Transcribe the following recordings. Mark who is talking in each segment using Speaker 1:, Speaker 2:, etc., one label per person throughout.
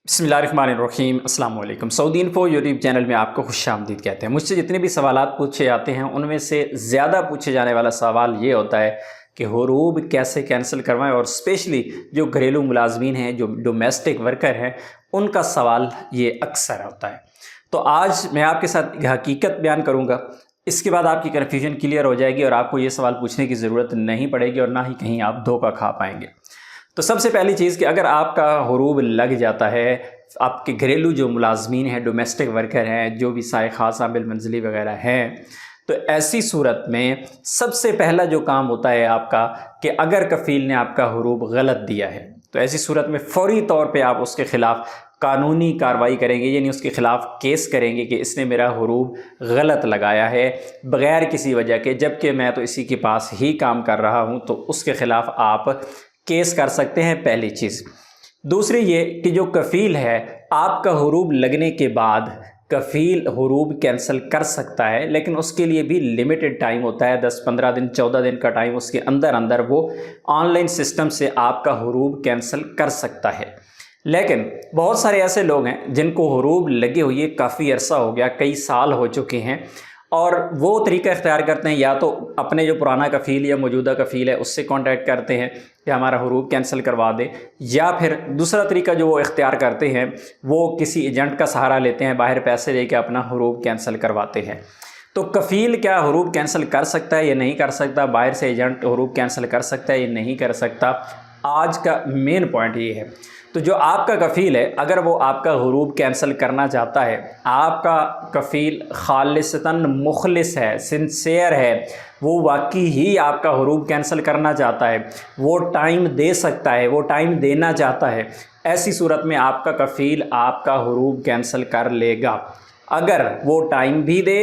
Speaker 1: बिस्मिल्लाहिर्रहमानिर्रहीम अस्सलाम वालेकुम। सऊदी इन्फो यूट्यूब चैनल में आपको खुश आमदीद कहते हैं। मुझसे जितने भी सवालात पूछे जाते हैं उनमें से ज़्यादा पूछे जाने वाला सवाल ये होता है कि हुरूब कैसे कैंसिल करवाएं, और स्पेशली जो घरेलू मुलाजमीन हैं, जो डोमेस्टिक वर्कर हैं, उनका सवाल ये अक्सर होता है। तो आज मैं आपके साथ एक हकीकत बयान करूँगा, इसके बाद आपकी कन्फ्यूजन क्लियर हो जाएगी और आपको ये सवाल पूछने की ज़रूरत नहीं पड़ेगी और ना ही कहीं आप धोखा खा पाएंगे। तो सबसे पहली चीज़ कि अगर आपका हुरूब लग जाता है, आपके घरेलू जो मुलाजमीन हैं, डोमेस्टिक वर्कर हैं, जो भी साए खास आमिल मंजिली वगैरह हैं, तो ऐसी सूरत में सबसे पहला जो काम होता है आपका कि अगर कफ़ील ने आपका हुरूब गलत दिया है तो ऐसी सूरत में फ़ौरी तौर पे आप उसके ख़िलाफ़ कानूनी कार्रवाई करेंगे, यानी उसके ख़िलाफ़ केस करेंगे कि इसने मेरा हुरूब गलत लगाया है बग़ैर किसी वजह के, जबकि मैं तो इसी के पास ही काम कर रहा हूँ। तो उसके ख़िलाफ़ आप केस कर सकते हैं, पहली चीज़। दूसरी ये कि जो कफ़ील है, आपका हुरूब लगने के बाद कफ़ील हुरूब कैंसिल कर सकता है, लेकिन उसके लिए भी लिमिटेड टाइम होता है, 10-15 दिन 14 दिन का टाइम। उसके अंदर अंदर वो ऑनलाइन सिस्टम से आपका हुरूब कैंसिल कर सकता है। लेकिन बहुत सारे ऐसे लोग हैं जिनको हुरूब लगे हुए काफ़ी अरसा हो गया, कई साल हो चुके हैं, और वो तरीका इख्तियार करते हैं, या तो अपने जो पुराना कफ़ील या मौजूदा कफ़ील है उससे कांटेक्ट करते हैं कि हमारा हुरूब कैंसिल करवा दे, या फिर दूसरा तरीका जो वो इख्तियार करते हैं वो किसी एजेंट का सहारा लेते हैं, बाहर पैसे दे के अपना हुरूब कैंसिल करवाते हैं। तो कफ़ील क्या हुरूब कैंसिल कर सकता है या नहीं कर सकता, बाहर से एजेंट हुरूब कैंसिल कर सकता है या नहीं कर सकता, आज का मेन पॉइंट ये है। तो जो आपका कफ़ील है, अगर वो आपका हुरूब कैंसिल करना चाहता है, आपका कफ़ील खालिसतन मुखलिस है, सिंसियर है, वो वाकई ही आपका हुरूब कैंसिल करना चाहता है, वो टाइम दे सकता है, वो टाइम देना चाहता है, ऐसी सूरत में आपका कफ़ील आपका हुरूब कैंसिल कर लेगा। अगर वो टाइम भी दे,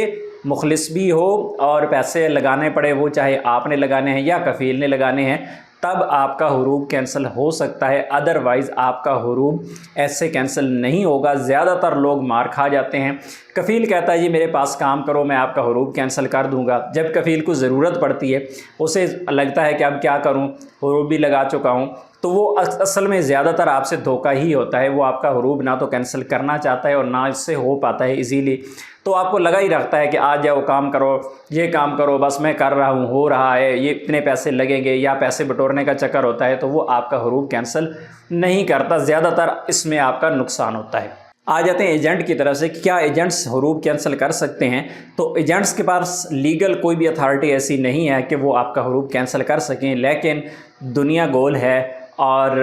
Speaker 1: मुखलिस भी हो, और पैसे लगाने पड़े, वो चाहे आपने लगाने हैं या कफ़ील ने लगाने हैं, तब आपका हुरूब कैंसिल हो सकता है। अदरवाइज़ आपका हुरूब ऐसे कैंसिल नहीं होगा। ज़्यादातर लोग मार खा जाते हैं। कफ़ील कहता है जी मेरे पास काम करो, मैं आपका हुरूब कैंसिल कर दूंगा। जब कफ़ील को ज़रूरत पड़ती है, उसे लगता है कि अब क्या करूं, हुरूब भी लगा चुका हूं, तो वो असल में ज़्यादातर आपसे धोखा ही होता है। वो आपका हुरूब ना तो कैंसिल करना चाहता है और ना इससे हो पाता है इजीली। तो आपको लगा ही रखता है कि आ जाओ, काम करो, ये काम करो, बस मैं कर रहा हूँ, हो रहा है, ये इतने पैसे लगेंगे, या पैसे बटोरने का चक्कर होता है, तो वो आपका हुरूब कैंसिल नहीं करता। ज़्यादातर इसमें आपका नुकसान होता है। आ जाते हैं एजेंट की तरफ से, क्या एजेंट्स हुरूब कैंसिल कर सकते हैं? तो एजेंट्स के पास लीगल कोई भी अथॉरिटी ऐसी नहीं है कि वो आपका हुरूब कैंसिल कर सकें, लेकिन दुनिया गोल है और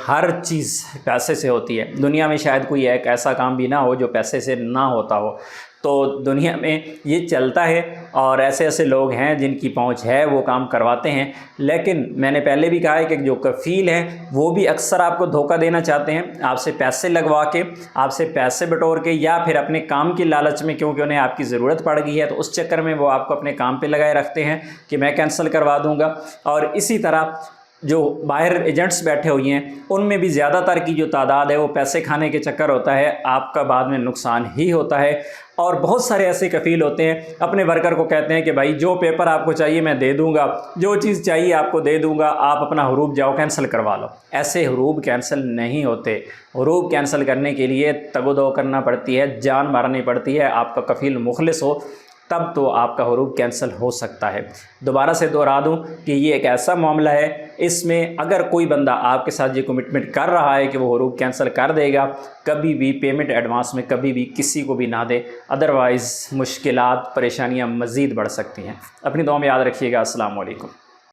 Speaker 1: हर चीज़ पैसे से होती है। दुनिया में शायद कोई एक ऐसा काम भी ना हो जो पैसे से ना होता हो। तो दुनिया में ये चलता है और ऐसे ऐसे लोग हैं जिनकी पहुंच है, वो काम करवाते हैं। लेकिन मैंने पहले भी कहा है कि जो कफ़ील हैं वो भी अक्सर आपको धोखा देना चाहते हैं, आपसे पैसे लगवा के, आपसे पैसे बटोर के, या फिर अपने काम की लालच में, क्योंकि उन्हें आपकी ज़रूरत पड़ गई है, तो उस चक्कर में वो आपको अपने काम पे लगाए रखते हैं कि मैं कैंसिल करवा दूँगा। और इसी तरह जो बाहर एजेंट्स बैठे हुए हैं उनमें भी ज़्यादातर की जो तादाद है वो पैसे खाने के चक्कर होता है, आपका बाद में नुकसान ही होता है। और बहुत सारे ऐसे कफ़ील होते हैं, अपने वर्कर को कहते हैं कि भाई जो पेपर आपको चाहिए मैं दे दूंगा, जो चीज़ चाहिए आपको दे दूंगा, आप अपना हुरूब जाओ कैंसिल करवा लो। ऐसे हुरूब कैंसिल नहीं होते। हुरूब कैंसिल करने के लिए तगो-दो करना पड़ती है, जान मारनी पड़ती है। आपका कफ़ील मुखलिस हो तब तो आपका हुरूब कैंसिल हो सकता है। दोबारा से दोहरा दूं कि ये एक ऐसा मामला है, इसमें अगर कोई बंदा आपके साथ ये कमिटमेंट कर रहा है कि वो हुरूब कैंसिल कर देगा, कभी भी पेमेंट एडवांस में कभी भी किसी को भी ना दे, अदरवाइज़ मुश्किलात, परेशानियां मज़ीद बढ़ सकती हैं। अपनी दुआ में याद रखिएगा। अस्सलाम वालेकुम।